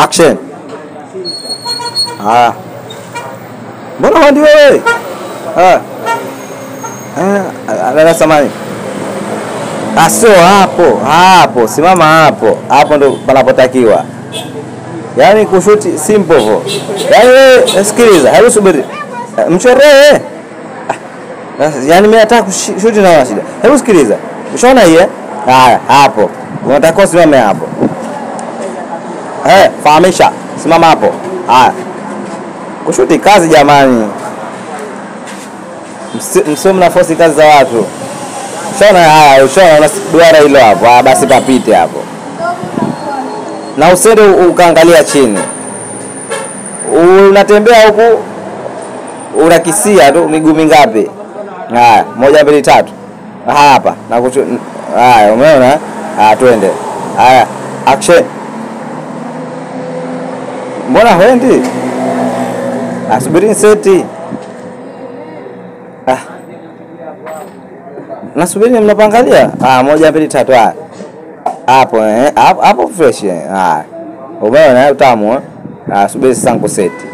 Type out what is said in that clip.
Action. Mbona handi wewe? Ala samani. Sio hapo. Simama hapo. Hapo ndo panapotakiwa. Yaani kushuti simple hivyo. Yaani sikiliza, hebu subiri. Mchoree. Yaani mimi nataka kushuti na shida. Hebu sikiliza. Ushaona hii? Haya, hapo. Unatakiwa simame hapo. Fahamisha. Simama hapo. Haya. Kushuti kazi jamani. Msio mnaforce kazi za watu. Ushaona haya, ushaona duara hilo hapo. Basi kapite hapo. Na usende ukaangalia chini. Unatembea huku unakisia tu miguu mingapi? Haya, 1 2 3. Hapa. Haya, umeona? Twende. Haya, action. Mbona huendi? Subiri seti. Nasubiri mnapangalia? 1 2 3. Hapo fresh. Umeona utamu? Subiri sasa seti.